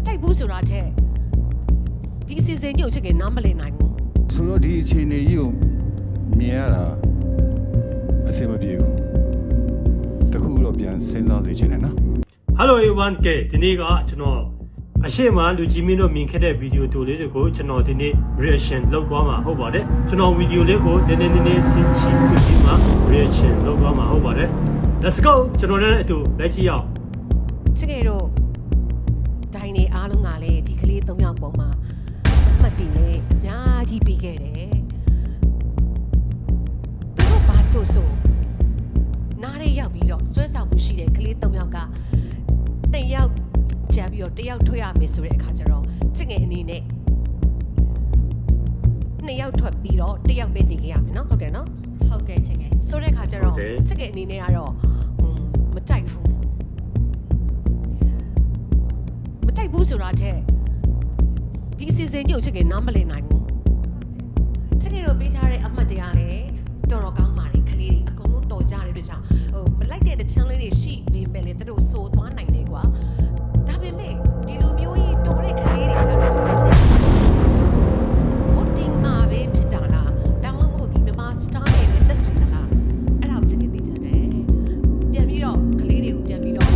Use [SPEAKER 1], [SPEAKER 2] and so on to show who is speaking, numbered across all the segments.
[SPEAKER 1] တိုက်ဘူးဆိုတာတဲ့ဒီအစီအစဉ်ကြီးကိုချက်ကနေနားမလည်နိုင်ဘူး
[SPEAKER 2] ဆိုတော့ဒီအခြေအနေကြီးကိုမြင်ရတာအဆင်မပြေဘူးတခုတော့ပြန်စဉ်းစားစေချင်တယ်နော်
[SPEAKER 3] Hello everyone ကဲဒီနေ့ကကျွန်တော်အရှိမလူကြီးမင်းတို့မြင်ခဲ့တဲ့ဗီဒီယိုတိုလေးတွေကိုကျွန်တော်ဒီနေ့ reaction လုပ်သွားမှာဟုတ်ပါတယ်ကျွန်တော်ဗီဒီယိုလေးကိုနည်းနည်းဆင်ချီပြီးမှ reaction လုပ်သွားမှာဟုတ်ပါတယ် Let's go ကျွန်တော်လည်းအတူလက်ကြည့်အောင်
[SPEAKER 1] ချက်ကေတော့ဒိုင်းနေအားလုံးကလည်းဒီကလေး၃ယောက်ပုံမှာအမှတ်တည်လေအများကြီးပြီးခဲ့တယ်သူတို့ဘာဆိုနားရဲရောက်ပြီးတော့ဆွဲဆောင်မှုရှိတဲ့ကလေး၃ယောက်ကတစ်ယောက်ကြံပြီးတော့တစ်ယောက်ထွက်ရမယ်ဆိုတဲ့အခါကျတော့ချက်ငယ်အနေနဲ့နှစ်ယောက်ထွက်ပြီးတော့တစ်ယောက်ပဲနေခဲ့ရမယ်နော်ဟုတ်တယ်နော်ဟုတ်ကဲ့ချက်ငယ်ဆိုတဲ့အခါကျတော့ချက်ငယ်အနေနဲ့ကတော့မကြိုက်ဘူးမကြိုက်ဘူးဆိုတာတဲ့ဒီအစီအစဉ်ကြီးကိုချက်ငယ်နားမလည်နိုင်ဘူးချက်ငယ်တို့ပေးထားတဲ့အမှတ်တရားလည်းတော်တော်ကောင်းပါတယ်ကလေးတွေအကုန်လုံးတော်ကြတဲ့အတွက်ကြောင့်မလိုက်တဲ့တချမ်းလေးတွေရှိပေမဲ့လည်းသူတို့စိုးသွားနိုင်တယ်ကွာဒါပေမဲ့ဒီလိုမျိုးကြီးတော်တဲ့ကလေးတွေကြတော့သူတို့ဖြစ်ဘုတ်တင်မှာပဲဖြစ်တာလားဒါမှမဟုတ်ဒီမြန်မာစတားနဲ့ပဲသက်ဆိုင်သလားအဲ့ဒါကိုချက်သိချင်တယ်ပြန်ပြီးတော့ကလေးတွေကိုပြန်ပြီးတော့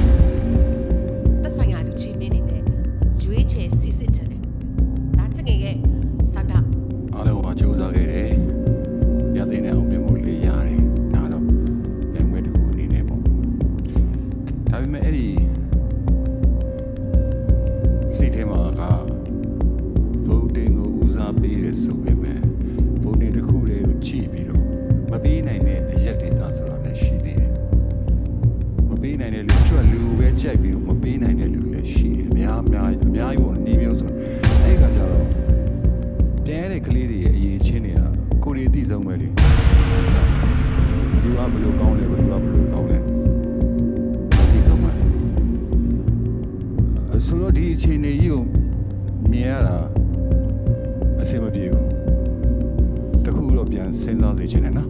[SPEAKER 1] သက်ဆိုင်ရာလူချင်းနေနဲ့ရွေးချယ်စစ်စစ်ချင်တယ်ဒါချက်ငယ်ရဲ့စန္ဒ
[SPEAKER 2] အားလုံးကကြိုးစားခဲ့တယ်ရတဲ့နဲ့အောင်မြင်မှုလေးရတယ်ဒါတော့ပြန်ဝဲတစ်ခုအနေနဲ့ပေါ့ဒါပေမဲ့အဲ့ဒီစိတ်ထဲမှာကဗုဒ္ဓင်ကိုဦးစားပေးတယ်ဆိုပေမဲ့ဗုဒ္ဓင်တစ်ခုလေးကိုကြည့်ပြီးတော့မပေးနိုင်တဲ့အရက်တွေဒါဆိုတာလည်းရှိသေးတယ်မပေးနိုင်တဲ့လူချွတ်လူပဲကြိုက်ပြီးတော့မပေးနိုင်တဲ့လူလည်းရှိတယ်အများကြီးပေါ့နေမျိုးဆိုအဲ့ကကြတော့ပြန်တဲ့ကလေးတွေရဲ့အရေးချင်းတွေကကိုယ်တွေသိဆုံးပဲလေလူကဘယ်လိုကောင်းလဲဘယ်လိုကောင်းလဲသိဆုံးပါဆိုတော့ဒီအခြေအနေကြီးကိုမြင်ရတာအဆင်မပြေဘူးတခုတော့ပြန်စဉ်းစားစေချင်တယ်နော်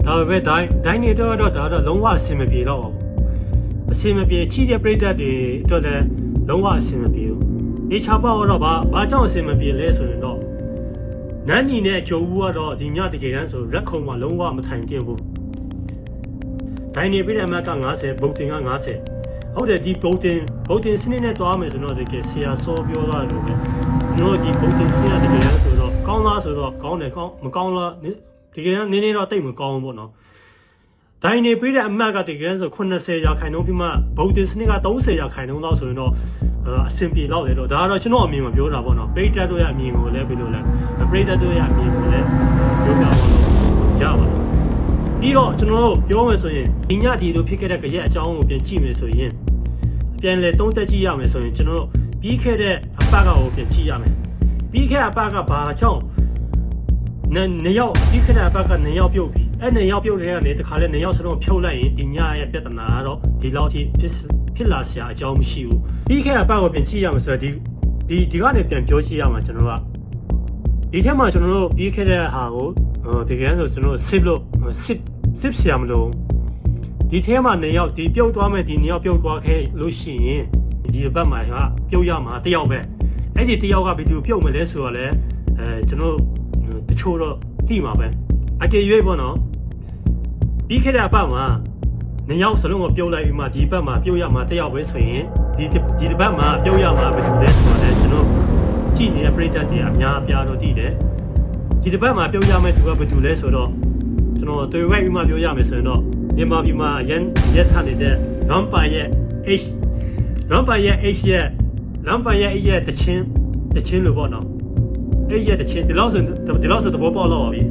[SPEAKER 3] ဒါပေမဲ့ဒိုင်းနေတော့ဒါတော့လုံးဝအဆင်မပြေတော့အဆင်မပြေချီးတဲ့ပရိသတ်တွေအတွက်လည်းလုံးဝအဆင်မပြေဘူးဒီချပါတော့ဘာကြောင့်အဆင်မပြေလဲဆိုရင်တော့နန်းညီနဲ့ဂျိုးဦးကတော့ဒီညတကယ်တမ်းဆိုရက်ခုံမှာလုံးဝမထိုင်တင်ဘူးဒိုင်းနေပြတဲ့အမက90ဗုတ်တင်က90ဟုတ်တယ်ဒီဗုတ်တင်စနစ်နဲ့တွားမယ်ဆိုတော့တကယ်ဆရာစောပြောတာလို့ပဲကျွန်တော်ဒီဗုတ်တင်စနစ်တကယ်တမ်းဆိုတော့ကောင်းလားဆိုတော့ကောင်းတယ်မကောင်းလားတကယ်တမ်းနည်းနည်းတော့တိတ်မကောင်းဘူးပေါ့နော်ဒိုင်းနေပြတဲ့အမကတကယ်တမ်းဆို80ရာခိုင်နှုန်းပြီးမှဗုတ်တင်စနစ်က30ရာခိုင်နှုန်းလောက်ဆိုရင်တော့အဆင်ပြေတော့လေတော့ဒါကတော့ကျွန်တော်အမြင်ကိုပြောတာပေါ့နော်ပရိသတ်တို့ရဲ့အမြင်ကိုလည်းဘယ်လိုလဲပရိသတ်တို့ရဲ့အမြင်ကိုလည်းပြောပြပါလို့ရပါတယ်ပြီးတော့ကျွန်တော်တို့ပြောမယ်ဆိုရင်ဒီညဒီလိုဖြစ်ခဲ့တဲ့ကြရက်အကြောင်းကိုပြန်ကြည့်မယ်ဆိုရင်ပြန်လေသုံးသက်ကြည့်ရမယ်ဆိုရင်ကျွန်တော်တို့ပြီးခဲ့တဲ့အပတ်ကကိုပြန်ကြည့်ရမယ်ပြီးခဲ့တဲ့အပတ်ကဘာကြောင့်နေရောက်ပြီးခဲ့တဲ့အပတ်ကနေရောက်ပြုတ်ပြီးအဲ့နေရောက်ပြုတ်တဲ့ကနေတခါလဲနေရောက်စလုံးဖြုတ်လိုက်ရင်ဒီညရဲ့ပြဿနာကတော့ဒီလောက်ထိဖြစ်လာစရာအကြောင်းမရှိဘူးပြီးခဲ့တဲ့အပတ်ကိုပြန်ကြည့်ရမယ်ဆိုတော့ဒီကနေပြန်ပြောကြည့်ရမှာကျွန်တော်ကဒီထက်မှကျွန်တော်တို့ပြီးခဲ့တဲ့ဟာကိုဒီကနေ့ဆိုကျွန်တော်စစ်ဆရာမလို့ဒီထဲမှာနေရောက်ဒီပြုတ်သွားမယ်ဒီနေရောက်ပြုတ်သွားခဲ့လို့ရှိရင်ဒီဘက်မှာကပြုတ်ရမှာတယောက်ပဲအဲ့ဒီတယောက်ကဘယ်သူပြုတ်မလဲဆိုတော့လဲကျွန်တော်တချို့တော့သိမှာပဲအကြေရွေးပေါ့နော်ပြီးခဲ့တဲ့အပတ်မှာနေရောက်စလုံးကိုပြုတ်လိုက်ပြီးမှဒီဘက်မှာပြုတ်ရမှာတယောက်ပဲဆိုရင်ဒီဘက်မှာပြုတ်ရမှာဘယ်သူလဲဆိုတော့လဲကျွန်တော်ကြည့်နေတဲ့ပရိသတ်တွေအများအပြားတော့သိတယ်ဒီတစ်ပတ်မှာပြောရမယ့်သူကဘယ်သူလဲဆိုတော့ကျွန်တော်တွေ့ရိုက်ပြီးမှပြောရမယ်ဆိုရင်တော့မြန်မာပြည်မှာရက်ထားနေတဲ့ Vampire ရဲ့ တချင်းလို့ပေါ့နော်အဲ့ရဲ့တချင်းဒီလောက်ဆိုသဘောပေါက်တော့ပါပြီ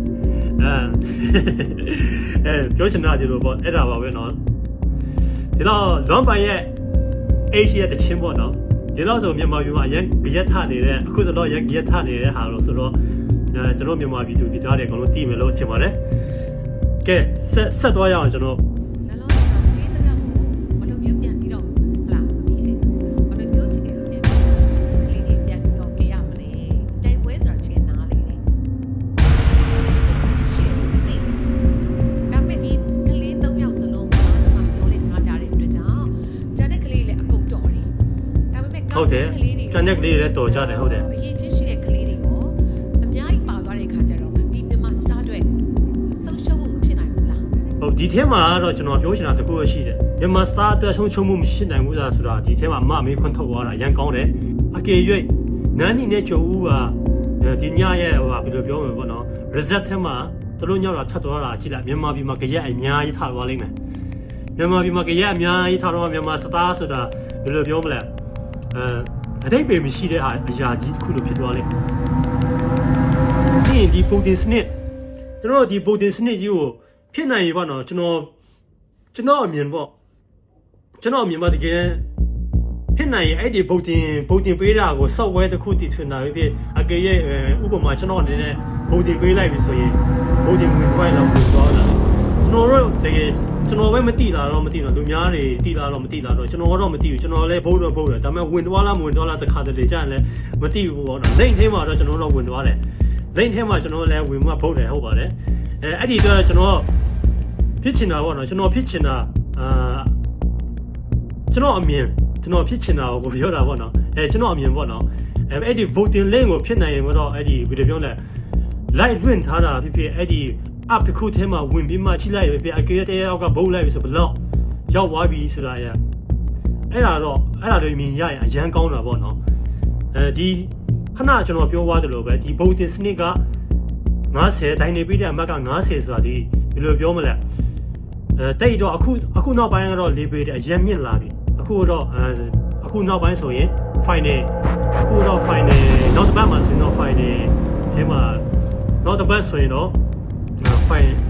[SPEAKER 3] ပြောချင်တာဒီလိုပေါ့အဲ့ဒါပါပဲနော်ဒီတော့ Vampire ရဲ့တချင်းပေါ့နော်ဒီလောက်ဆိုမြန်မာပြည်မှာရက်ထားနေတဲ့အခုဆိုတော့ရက်ထားနေတဲ့ဟာလို့ဆိုတော့ကျွန်တော်မြန်မာပြည်သူပြည်သားတွေအကုန်လုံးသိမယ်လို့ထင်ပါတယ်ကဲဆက်သွားရအောင်ကျွန်တော်
[SPEAKER 1] ကလေး
[SPEAKER 3] ဟုတ်တယ်တန်တဲ့ကလေးတွေတော်ကြတယ်ဟုတ်တယ်
[SPEAKER 1] အရေးကြီးရှိတဲ့ကလေးတွေရောအများကြီးပါသွားတဲ့ခါကျတော့ဒီမြန်မာစတာတွေဆုံးရှုံးမှုမဖြစ်နိုင်ဘူးလား
[SPEAKER 3] ဟုတ်ဒီထဲမှာတော့ကျွန်တော်ပြောချင်တာတခုရှိတယ်မြန်မာစတာအတွက်ဆုံးရှုံးမှုမရှိနိုင်ဘူးဆိုတာဒီထဲမှာအမမေးခွန်းထုတ်သွားတာရန်ကောင်းတယ်အကေ၍နန်းနီနဲ့ကျော်ဦးကဒီညရဲ့ဟိုဘယ်လိုပြောမလဲပေါ့နော် result ထဲမှာသူတို့ညောက်တာထပ်သွားတာကြည့်လိုက်မြန်မာပြည်မှာကြက်အများကြီးထားသွားလိမ့်မယ်မြန်မာပြည်မှာကြက်အများကြီးထားတော့မြန်မာစတာဆိုတာဘယ်လိုပြောမလဲအတိတ်ပေမရှိတဲ့ဟာအရာကြီးတစ်ခုလိုဖြစ်သွားလိမ့်မယ်ဒီပုံတင်စနစ်ကျွန်တော်ဒီပုံတင်စနစ်ကြီးကိုဖြစ်နိုင်ရပါတော့ကျွန်တော်အမြင်ပေါ့ကျွန်တော်အမြင်ပါတကယ်ဖြစ်နိုင်ရင်အဲ့ဒီပုံတင်ပေးတာကို software တစ်ခုတည်ထွင်တာဖြစ်အကေရဲ့ဥပမာကျွန်တော်အနေနဲ့ပုံတင်ပေးလိုက်ပြီဆိုရင်ပုံတင်ဝင်ခွဲလောက်ပို့သွားတာကျွန်တော်တို့တကယ်ကျွန်တော်ပဲမသိတာတော့မသိတော့လူများတွေသိတာတော့မသိတာတော့ကျွန်တော်တော့မသိဘူးကျွန်တော်လည်းဘုတ်တော့ဘုတ်တယ်ဒါပေမဲ့ဝင်သွားလားမဝင်သွားလားတစ်ခါတလေကြာရင်လည်းမသိဘူးပေါ့နော်လိမ့်ထဲမှာတော့ကျွန်တော်တော့ဝင်သွားတယ်လိမ့်ထဲမှာကျွန်တော်လည်းဝင်မှဘုတ်တယ်ဟုတ်ပါတယ်အဲ့ဒီတော့ကျွန်တော်ဖြစ်ချင်တာပေါ့နော်ကျွန်တော်ဖြစ်ချင်တာကျွန်တော်အမြင်ကျွန်တော်ဖြစ်ချင်တာကိုပြောတာပေါ့နော်ကျွန်တော်အမြင်ပေါ့နော်အဲ့ဒီ voting link ကိုဖြစ်နိုင်ရင်တော့အဲ့ဒီဘယ်လိုပြောလဲ live လွှင့်ထားတာဖြစ်ဖြစ်အဲ့ဒီ app တစ်ခုထဲမှာဝင်ပြီးမှချိလိုက်ရဖြစ်အကေတဲ့အောက်ကဘုတ်လိုက်ပြီဆိုဘလောက်ရောက်သွားပြီဆိုတာရအဲ့ဒါတွေမြင်ရရင်အရန်ကောင်းတာပေါ့နော်ဒီခဏကျွန်တော်ပြောသွားသလိုပဲဒီ voting စနစ်က90တိုင်းနေပြီးတဲ့အမှတ်က90ဆိုတာဒီဘယ်လိုပြောမလဲတိတ်တော့အခုနောက်ပိုင်းကတော့ level အရင်မြင့်လာပြီအခုနောက်ပိုင်းဆိုရင် final အခုတော့ final နောက်တစ်ပတ်မှာဆိုရင်တော့ final အဲမှာနောက်တစ်ပတ်ဆိုရင်တော့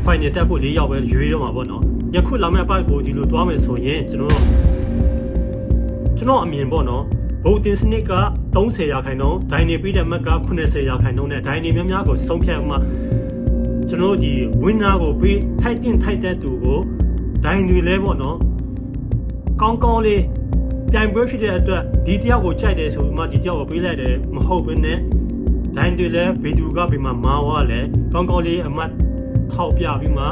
[SPEAKER 3] final တက်ဖို့၄ရောက်ပဲရွေးတော့မှာပေါ့နော်ယခုလာမယ့်ပတ်ကိုဒီလိုတွားမယ်ဆိုရင်ကျွန်တော်အမြင်ပေါ့နော်ဗုဒ္ဓစနစ်က30ရာခိုင်နှုန်းဒိုင်နေပြီးတဲ့မက်က80ရာခိုင်နှုန်းနဲ့ဒိုင်နေများများကိုဆုံးဖြတ်မှကျွန်တော်ဒီ winner ကိုပြီးထိုက်တဲ့သူကိုဒိုင်တွေလဲပေါ့နော်ကောင်းလေးပြိုင်ပွဲဖြစ်တဲ့အတွက်ဒီတယောက်ကိုကြိုက်တယ်ဆိုမှဒီတယောက်ကိုပေးလိုက်တယ်မဟုတ်ဘဲနဲ့ဒိုင်တွေလဲဘယ်သူကဘယ်မှာမာဝါလဲကောင်းလေးအမှတ်ထောက်ပြပြီးမှ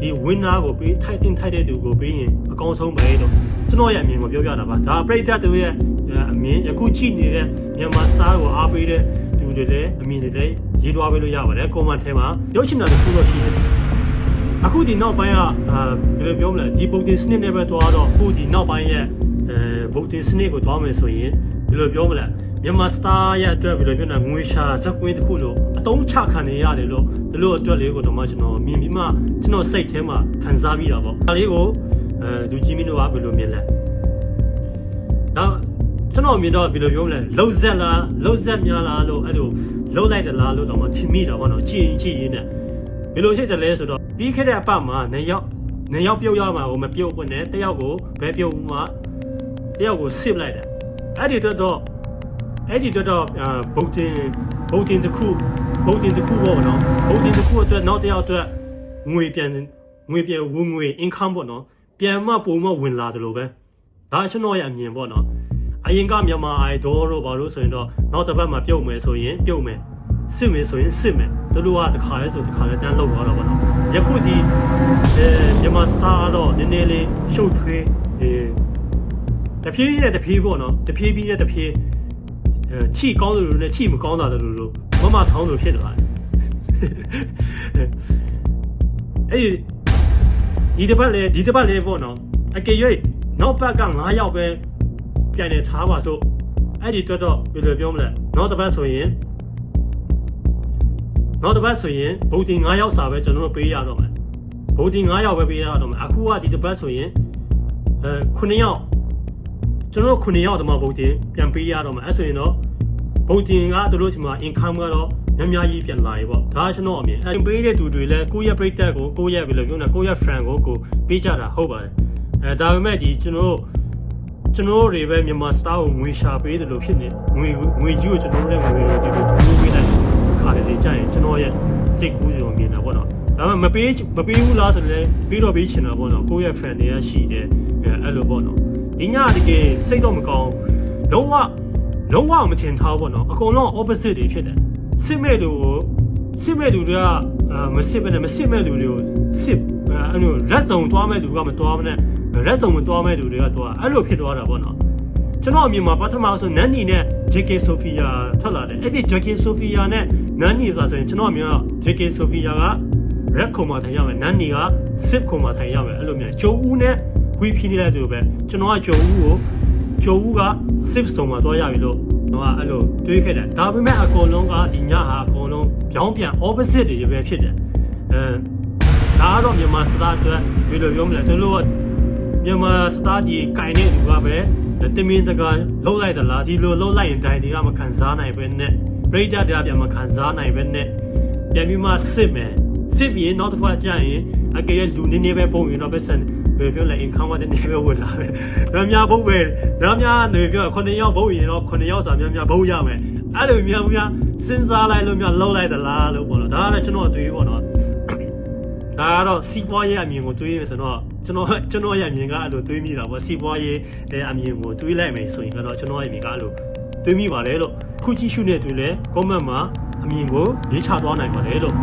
[SPEAKER 3] ဒီ winner ကိုပေးထိုက်တဲ့သူကိုပေးရင်အကောင်းဆုံးပဲလို့ကျွန်တော်ရဲ့အမြင်ကိုပြောပြတာပါဒါပရိသတ်တွေရဲ့အမြင်အခုကြည့်နေတဲ့မြန်မာစတာကိုအားပေးတဲ့သူတွေလည်းအမြင်တွေလည်းရေးသွားပေးလို့ရပါတယ် comment ထဲမှာရုပ်ရှင်တာတစ်ခုတော့ရှိတယ်အခုဒီနောက်ပိုင်းကဘယ်လိုပြောမလဲဒီပုံတင်စနစ်နဲ့ပဲတွားတော့အခုဒီနောက်ပိုင်းရဲ့ပုံတင်စနစ်ကိုတွားမယ်ဆိုရင်ဘယ်လိုပြောမလဲမြန်မာစတာရဲ့အတွက်ဘယ်လိုပြောလဲငွေရှာဇက်ကွင်းတစ်ခုလို့အတုံးချခံနေရတယ်လို့ဒီလိုအတွက်လေးကိုတော့မှကျွန်တော်မြင်ပြီးမှကျွန်တော်စိတ်ထဲမှာခံစားပြီးတာပေါ့ဒါလေးကိုလူကြီးမင်းတို့ကဘယ်လိုမြင်လဲဒါကျွန်တော်မြင်တော့ဘယ်လိုပြောမလဲလှုပ်ဆက်များလားလို့အဲ့လိုလှုပ်လိုက်တယ်လားလို့တော့မှထင်မိတာပေါ့နော်ကြည်ရင်းနဲ့ဘယ်လိုဖြစ်တယ်လဲဆိုတော့ပြီးခဲ့တဲ့အပတ်မှာနေရောက်ပြုတ်ရမှာကိုမပြုတ်ဘူးနဲ့တယောက်ကိုဘယ်ပြုတ်မှတယောက်ကိုစစ်လိုက်တယ်အဲ့ဒီတော့ဗုဒ္ဓင်တစ်ခုပေါ့နော်ဗုဒ္ဓင်တစ်ခုအတွက်နောက်တယောက်အတွက်ငွေပြန်ဝင်ငွေ income ပေါ့နော်ပြန်မှပုံမှဝင်လာတယ်လို့ပဲဒါကျွန်တော်ရဲ့အမြင်ပေါ့နော်အရင်ကမြန်မာ idol တို့ဘာလို့ဆိုရင်တော့နောက်တစ်ပတ်မှာပြုတ်မယ်ဆိုရင်ပြုတ်မယ်စစ်မယ်ဆိုရင်စစ်မယ်တို့ကတစ်ခါလဲဆိုတစ်ခါလဲတန်းလောက်သွားတော့ပေါ့နော်ယခုဒီမြန်မာစတာတော့နည်းနည်းလေးရှုပ်ထွေးတဖြည်းပေါ့နော်တဖြည်းချိကောင်းတယ်လို့နဲ့ချိမကောင်းတာလို့မဆောင်းလို့ဖြစ်လာတယ်အဲ့ဒီတစ်ပတ်လေပေါ့နော်အကေရွေးနောက်ဘက်က9ရောက်ပဲပြန်နေထားပါဆိုအဲ့ဒီတော့ဘယ်လိုပြောမလဲနောက်တစ်ပတ်ဆိုရင်ဗုဒ္ဓင်9ရောက်စာပဲကျွန်တော်တို့ပေးရတော့မယ်ဗုဒ္ဓင်9ရောက်ပဲပေးရတော့မယ်အခုကဒီတစ်ပတ်ဆိုရင်9ရောက်ကျွန်တော်တို့9ရောက်တမဗုဒ္ဓင်ပြန်ပေးရတော့မယ်အဲ့ဆိုရင်တော့ဗုဒ္ဓင်ကတို့ဒီမှာ income ကတော့များကြီးပြန်လာရေပေါ့ဒါကျွန်တော်အမြင်အဲ့ပေးတဲ့သူတွေလည်းကိုယ့်ရဲ့ပရိသတ်ကိုကိုယ့်ရဲ့ဘယ်လိုပြောလဲကိုယ့်ရဲ့ friend ကိုပေးကြတာဟုတ်ပါတယ်ဒါပေမဲ့ဒီကျွန်တော်တို့တွေပဲမြန်မာစတာကိုငွေရှာပေးတယ်လို့ဖြစ်နေငွေကြီးကိုကျွန်တော်တို့လည်းငွေတွေဒီလိုထိုးပေးလိုက်ခါတယ်ကြာရင်ကျွန်တော်ရဲ့စိတ်ကူးစုံမြင်တာပေါ့နော်ဒါပေမဲ့မပေးဘူးလားဆိုလည်းပြီးတော့ပေးချင်တာပေါ့နော်ကိုယ့်ရဲ့ friend တွေကရှိတယ်အဲ့လိုပေါ့နော်ဒီညတကယ်စိတ်တော့မကောင်းလုံးဝမထင်ထားပေါ့နော်အကုန်လုံး opposite တွေဖြစ်တယ်စစ်မဲ့လူတွေကမစစ်ပဲနဲ့မစစ်မဲ့လူတွေကိုစစ်အဲ့လိုလက်စုံသွားမဲ့လူကမသွားမနဲ့လက်စုံမသွားမဲ့လူတွေကသွားအဲ့လိုဖြစ်သွားတာပေါ့နော် ကျွန်တော်အမြင်မှာပထမဆုံးနန်းနီနဲ့ JK Sophia ထွက်လာတယ်အဲ့ဒီ JK Sophia နဲ့နန်းနီဆိုတာဆိုရင်ကျွန်တော်အမြင်က JK Sophia က red ခုံမှာထိုင်ရမယ်နန်းနီက zip ခုံမှာထိုင်ရမယ်အဲ့လိုမျိုးကျိုးဦးနဲ့ဝီဖီနေလိုက်လို့ပဲကျွန်တော်ကကျိုးဦးက zip စုံမှာသွားရပြီလို့တော့အဲ့လိုတွေးခဲ့တယ်ဒါပေမဲ့အကုန်လုံးကဒီညဟာအကုန်လုံးပြောင်းပြန် opposite တွေပဲဖြစ်တယ်ဒါကတော့မြန်မာစတာအတွက်ဘယ်လိုပြောမလဲတို့လို့မြန်မာစတာဒီကိုင်တဲ့လူကပဲတမင်တကာလှုပ်လိုက်သလားဒီလိုလှုပ်လိုက်ရင်ဒိုင်တွေကမခံစားနိုင်ပဲနဲ့ပရိသတ်တွေကပြန်မခံစားနိုင်ပဲနဲ့ပြန်ပြီးမှစစ်မယ်စစ်ပြီးနောက်တစ်ခါကျရင်အကယ်၍လူနည်းနည်းပဲပုံရင်တော့ပဲဆန်ဘယ်ပြောလဲ income တဲ့နေပဲဝင်လာပဲများများဘုတ်ပဲများနေပြော9ယောက်ဘုတ်ရင်တော့9ယောက်စာများဘုတ်ရမယ်အဲ့လိုများစဉ်းစားလိုက်လို့များလှုပ်လိုက်သလားလို့ပေါ့နော်ဒါကလည်းကျွန်တော်တွေးပေါ့နော်ဒါကတော့စီးပွားရေးအမြင်ကိုတွေးရဆိုတော့ကျွန်တော်ရဲ့အမြင်ကအဲ့လိုတွေးမိတာပေါ့စီးပွားရေးအမြင်ကိုတွေးလိုက်မယ်ဆိုရင်ကတော့ကျွန်တော်ရဲ့အမြင်ကအဲ့လိုတွေးမိပါတယ်လို့ခုကြည့်ရှုနေတွေ့လဲ comment မှာအမြင်ကိုရေးချသွားနိုင်ပါတယ်လို့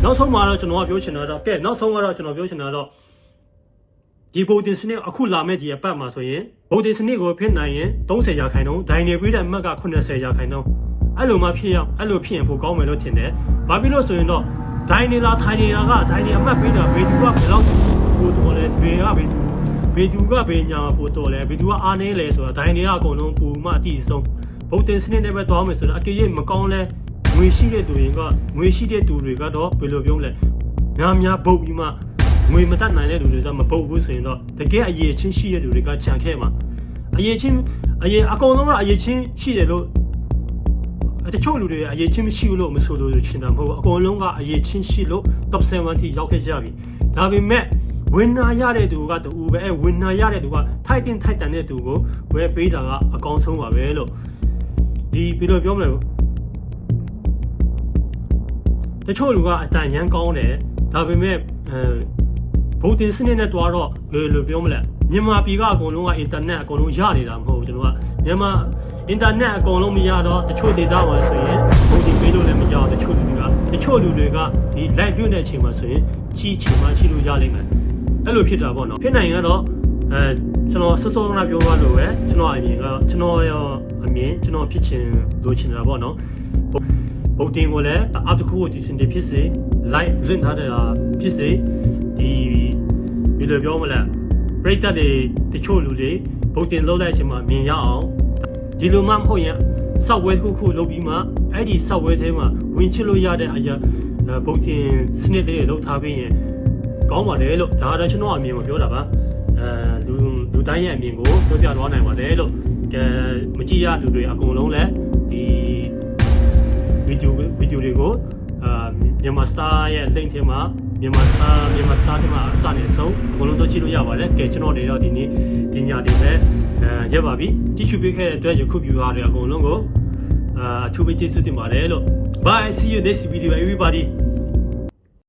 [SPEAKER 3] နောက်ဆုံးမှာတော့ကျွန်တော်ကပြောချင်တာတော့ကဲနောက်ဆုံးကတော့ကျွန်တော်ပြောချင်တာတော့ဒီဗိုလ်တင်စနစ်အခုလာမဲ့ဒီအပတ်မှာဆိုရင်ဗိုလ်တင်စနစ်ကိုဖိနိုင်ရင်30ရာခိုင်နှုန်းဒိုင်နေပြီးတဲ့အမှတ်က80ရာခိုင်နှုန်းအဲ့လိုမှဖြစ်ရင်ပိုကောင်းမယ်လို့ထင်တယ်။ဘာဖြစ်လို့ဆိုရင်တော့ဒိုင်နေလာထိုင်နေတာကဒိုင်နေအမှတ်ပေးတာဘယ်သူကဘယ်လောက်ပိုတော်လဲဘယ်သူကဘယ်ညာပိုတော်လဲဘယ်သူကအားနေလဲဆိုတာဒိုင်နေကအကုန်လုံးပူမှအတိအဆုံးဗုဒ္ဓစနစ်နဲ့ပဲသွားမယ်ဆိုတော့အကယ်၍မကောင်းလဲငွေရှိတဲ့သူတွေကတော့ဘယ်လိုပြောမလဲများပုတ်ပြီးမှငွေမတတ်နိုင်တဲ့လူတွေကမပုတ်ဘူးဆိုရင်တော့တကယ်အရေးချင်းရှိတဲ့လူတွေကခြံခဲ့မှာအကုန်လုံးကအရေးချင်းရှိတယ်လို့တချို့လူတွေအရေးချင်းမရှိဘူးလို့မဆိုလို့ချင်တာမဟုတ်ဘူးအကုန်လုံးကအရေးချင်းရှိလို့ top 7 ထိရောက်ခဲ့ကြပြီဒါပေမဲ့ဝင်နာရတဲ့သူကတူပဲဝင်နာရတဲ့သူကထိုက်တန်တဲ့သူကိုဝယ်ပေးတာကအကောင်းဆုံးပါပဲလို့ဒီဘယ်လိုပြောမလဲတချို့လူကအတန်ရန်ကောင်းတယ်ဒါပေမဲ့ဗုဒ္ဓစနစ်နဲ့တွားတော့ဘယ်လိုပြောမလဲမြန်မာပြည်ကအကုန်လုံးကအင်တာနက်အကုန်လုံးရနေတာမဟုတ်ဘူးကျွန်တော်ကမြန်မာအင်တာနက်အကုန်လုံးမရတော့တချို့ဒေသမှာဆိုရင်ဗုဒ္ဓပေးလို့လည်းမကြောက်တချို့လူတွေကဒီ live ပြုတဲ့အချိန်မှာဆိုရင်ကြီးလို့ရလိမ့်မယ်အဲ့လိုဖြစ်တာပေါ့နော်ဖြစ်နိုင်ကတော့ကျွန်တော်စောစောကပြောသွားလို့ပဲကျွန်တော်အမြင်ကကျွန်တော်ဖြစ်ချင်လိုချင်တာပေါ့နော်ဗုဒ္ဓကိုလည်းအပ်တခုဒီစင်ဖြစ်စေ live လွှင့်ထားတဲ့ဖြစ်စေဒီဘယ်လိုပြောမလဲပရိသတ်တွေတချို့လူတွေဗုဒ္ဓလောက်တဲ့အချိန်မှာမြင်ရအောင်ဒီလိုမှမဟုတ်ရင်စောက်ဝဲတစ်ခုလုပ်ပြီးမှအဲ့ဒီစောက်ဝဲထဲမှာဝင်ချလို့ရတဲ့အရာဗုဒ္ဓစနစ်တွေလောက်ထားပြီးရင်ကောင်းပါတယ်လို့ဒါကတော့ကျွန်တော်အမြင်ကိုပြောတာပါလူတိုင်းရဲ့အမြင်ကိုပြောပြသွားနိုင်ပါတယ်လို့မကြည့်ရသူတွေအကုန်လုံးလည်းဒီဗီဒီယိုတွေကိုမြန်မာစတာရဲ့ link ထဲမှာမြန်မာစတာထဲမှာအစနဲ့ဆုံးအကုန်လုံးတော့ကြည့်လို့ရပါတယ်ကဲကျွန်တော်တွေတော့ဒီနေ့ဒီညတွေပဲရက်ပါပြီကြည့်ရှုပေးခဲ့တဲ့အတွက်ယခု viewer တွေအကုန်လုံးကိုအထူးပဲကျေးဇူးတင်ပါတယ်လို့ bye see you next video everybody